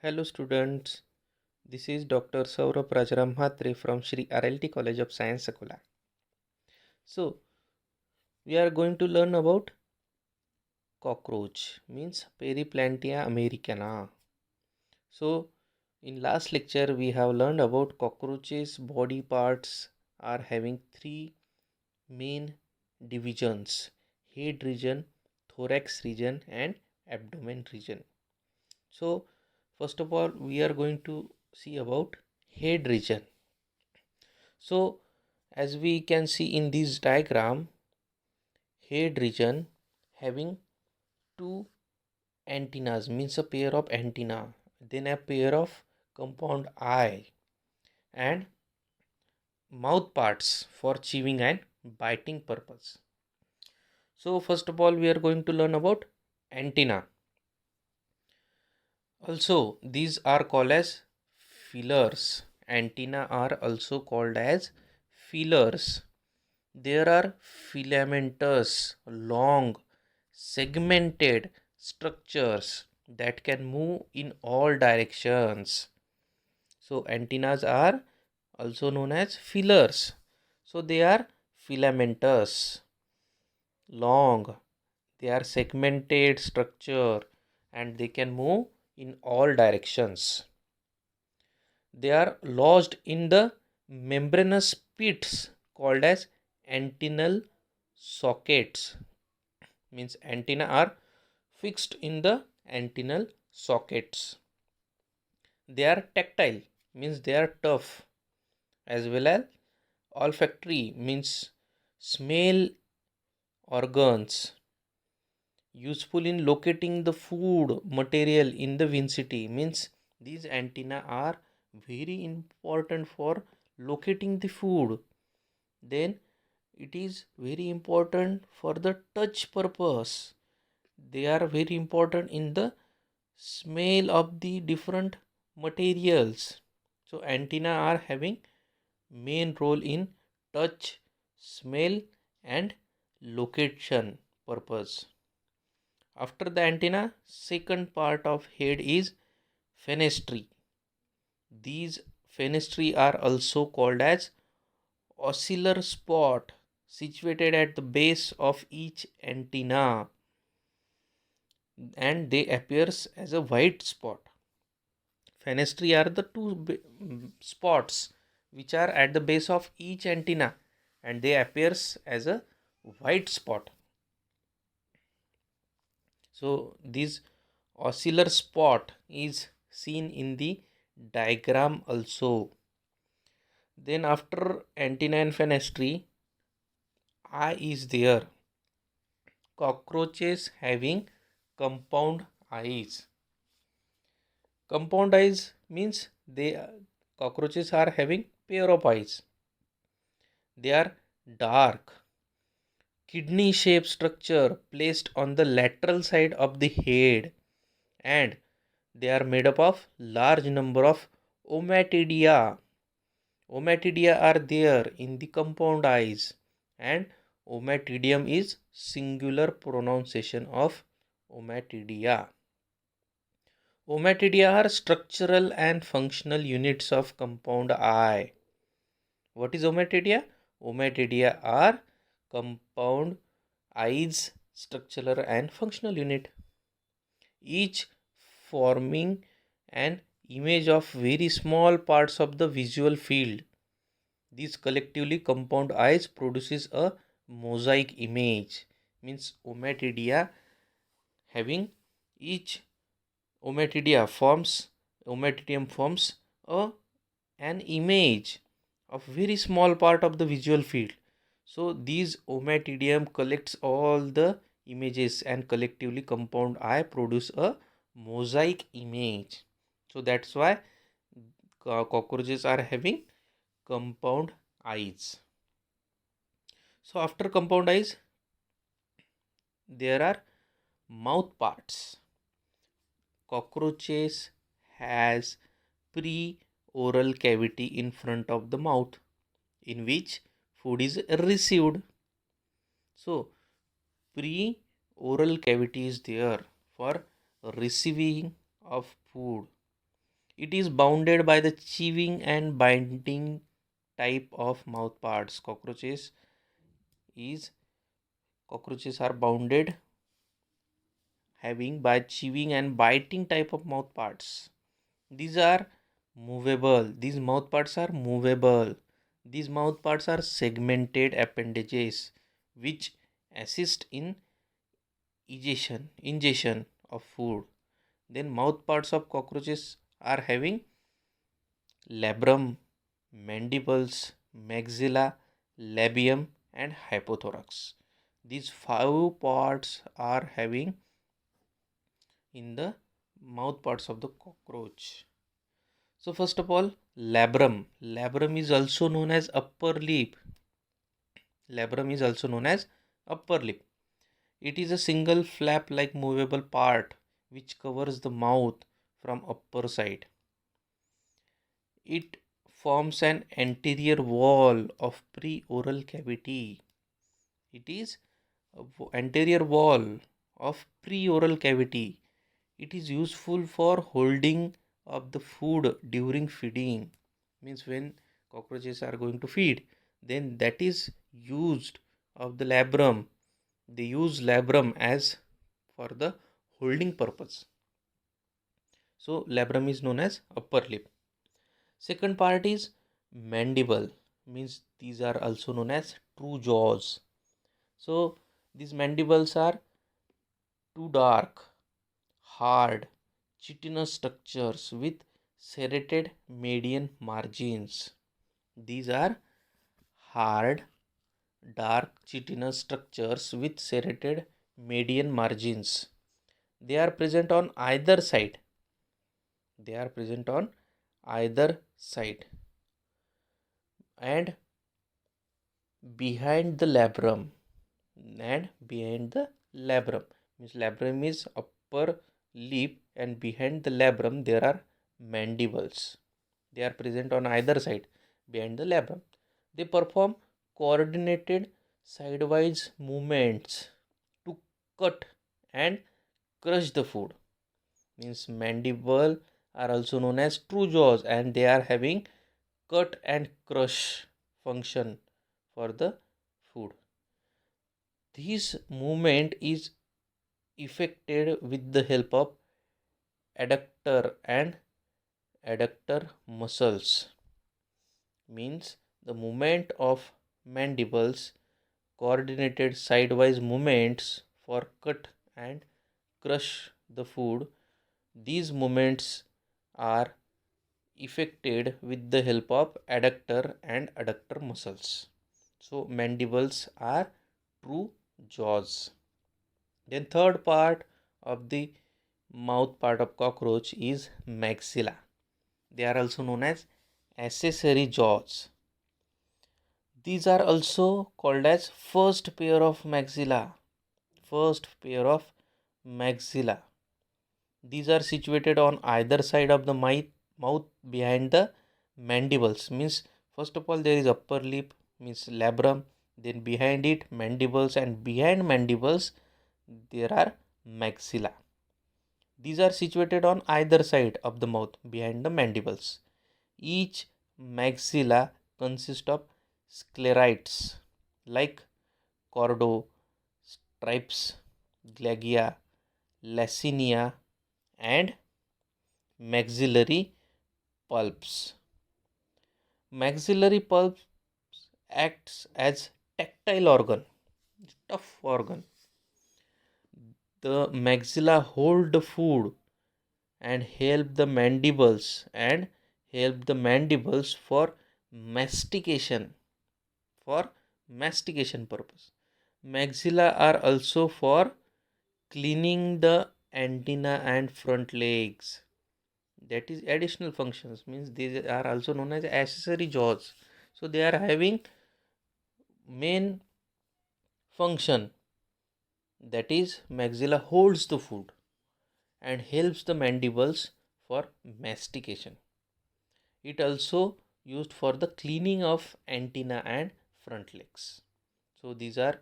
Hello students, this is Dr. Saurabh R Mhatre from Shri RLT College of Science, Sakola. So, we are going to learn about cockroach, means Periplantia americana. So, in last lecture we have learned about cockroaches' body parts are having three main divisions: head region, thorax region and abdomen region. So, first of all we are going to see about head region. So as we can see in this diagram, head region having two antennas, means a pair of antenna, then a pair of compound eye and mouth parts for chewing and biting purpose. So first of all we are going to learn about antenna. Also these are called as feelers. Antenna are also called as feelers. There are filamentous, long, segmented structures that can move in all directions. So antennas are also known as feelers. So they are filamentous, long, they are segmented structure and they can move in all directions. They are lodged in the membranous pits called as antennal sockets. Means antenna are fixed in the antennal sockets. They are tactile, means they are tough, as well as olfactory, means smell organs, useful in locating the food material in the vicinity, means these antenna are very important for locating the food. Then it is very important for the touch purpose. They are very important in the smell of the different materials. So antenna are having main role in touch, smell and location purpose. After the antenna, second part of head is fenestrae. These fenestrae are also called as ocellular spot, situated at the base of each antenna, and they appears as a white spot. Fenestrae are the two spots which are at the base of each antenna and they appears as a white spot. So this ocellular spot is seen in the diagram also. Then after antenna and fenestrae, eye is there. Cockroaches having compound eyes. Compound eyes means cockroaches are having pair of eyes. They are dark, kidney shaped structure placed on the lateral side of the head, and they are made up of large number of ommatidia. Ommatidia are there in the compound eyes, and ommatidium is singular pronunciation of ommatidia. Ommatidia are structural and functional units of compound eye. What is ommatidia? Ommatidia are compound eyes structural and functional unit, each forming an image of very small parts of the visual field. These collectively compound eyes produces a mosaic image, means ommatidia having each ommatidium forms a an image of very small part of the visual field. So these ommatidium collects all the images and collectively compound eye produce a mosaic image. So that's why cockroaches are having compound eyes. So after compound eyes, there are mouth parts. Cockroaches has pre-oral cavity in front of the mouth in which food is received. So pre-oral cavity is there for receiving of food. It is bounded by the chewing and biting type of mouth parts. Is cockroaches are bounded having by chewing and biting type of mouth parts. These are movable. These mouth parts are movable. These mouth parts are segmented appendages which assist in ingestion of food. Then mouth parts of cockroaches are having labrum, mandibles, maxilla, labium and hypothorax. These five parts are having in the mouth parts of the cockroach. So first of all, labrum. Labrum is also known as upper lip. Labrum is also known as upper lip. It is a single flap-like movable part which covers the mouth from upper side. It forms an anterior wall of pre-oral cavity. It is anterior wall of pre-oral cavity. It is useful for holding of the food during feeding. Means when cockroaches are going to feed, then that is used of the labrum. They use labrum as for the holding purpose. So labrum is known as upper lip. Second part is mandible. Means these are also known as true jaws. So these mandibles are too dark, hard, chitinous structures with serrated median margins. These are hard, dark, chitinous structures with serrated median margins. They are present on either side. They are present on either side and behind the labrum. And behind the labrum means labrum is upper lip and behind the labrum there are mandibles. They are present on either side behind the labrum. They perform coordinated sidewise movements to cut and crush the food. Means mandible are also known as true jaws and they are having cut and crush function for the food. This movement is effected with the help of adductor and adductor muscles. Means the movement of mandibles, coordinated sidewise movements for cut and crush the food. These movements are effected with the help of adductor and adductor muscles. So mandibles are true jaws. Then third part of the mouth part of cockroach is maxilla. They are also known as accessory jaws. These are also called as first pair of maxilla. First pair of maxilla. These are situated on either side of the mouth behind the mandibles. Means first of all there is upper lip means labrum. Then behind it mandibles and behind mandibles there are maxilla. These are situated on either side of the mouth behind the mandibles. Each maxilla consists of sclerites like cordo, stripes, glagia, lacinia and maxillary pulps. Maxillary pulp acts as tactile organ, tough organ. The maxilla hold the food and help the mandibles for mastication for mastication purpose. Maxilla are also for cleaning the antenna and front legs. That is additional functions means these are also known as accessory jaws. So they are having main function, that is maxilla holds the food and helps the mandibles for mastication. It also used for the cleaning of antenna and front legs. So these are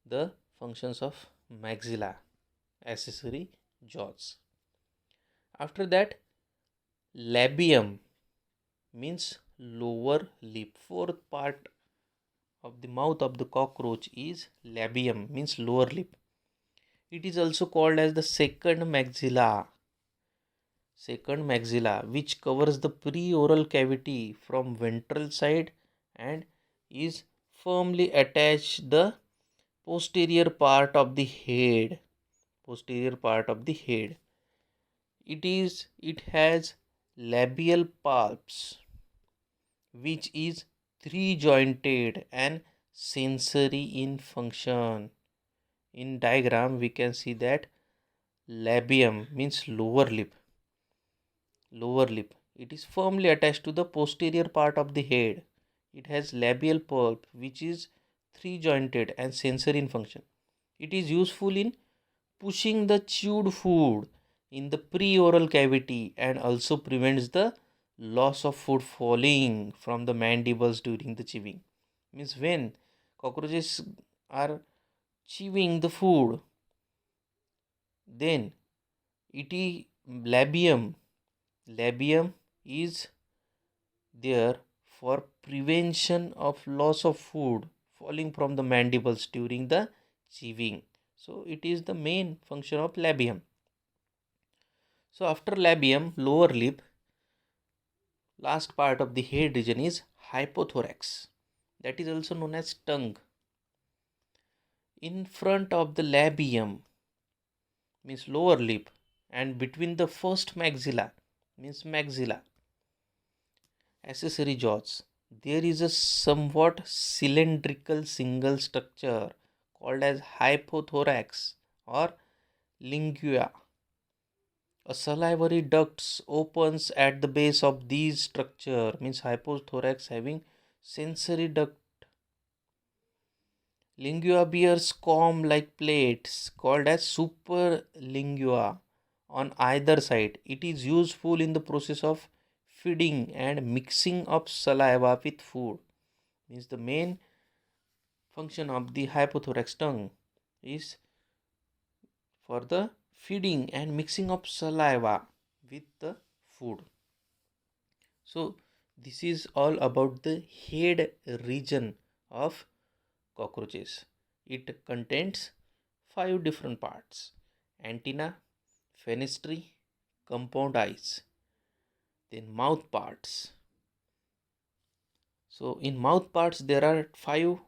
the functions of maxilla, accessory jaws. After that, Labium means lower lip. Fourth part of the mouth of the cockroach is labium, means lower lip. It is also called as the second maxilla, which covers the preoral cavity from ventral side and is firmly attached the posterior part of the head. Posterior part of the head. It has labial palps, which is three jointed and sensory in function. In diagram we can see that labium means lower lip. It is firmly attached to the posterior part of the head. It has labial pulp which is three jointed and sensory in function. It is useful in pushing the chewed food in the preoral cavity and also prevents the loss of food falling from the mandibles during the chewing. Means when cockroaches are chewing the food, then it is labium is there for prevention of loss of food falling from the mandibles during the chewing. So it is the main function of labium. So after labium, lower lip, last part of the head region is hypothorax, that is also known as tongue. In front of the labium means lower lip and between the first maxilla means maxilla accessory jaws, there is a somewhat cylindrical single structure called as hypothorax or lingua. A salivary duct opens at the base of these structure, means hypothorax having sensory duct. Lingua bears comb-like plates called as superlingua on either side. It is useful in the process of feeding and mixing of saliva with food. Means the main function of the hypothorax tongue is for the feeding and mixing of saliva with the food. So this is all about the head region of cockroaches. It contains 5 different parts: antenna, fenestrine, compound eyes, then mouth parts. So in mouth parts there are 5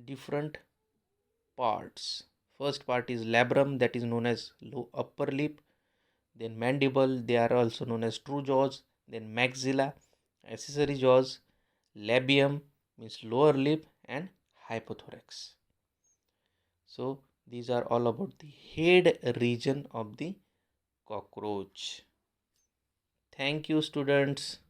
different parts. First part is labrum, that is known as upper lip, then mandible, they are also known as true jaws, then maxilla, accessory jaws, labium means lower lip, and hypothorax. So these are all about the head region of the cockroach. Thank you, students.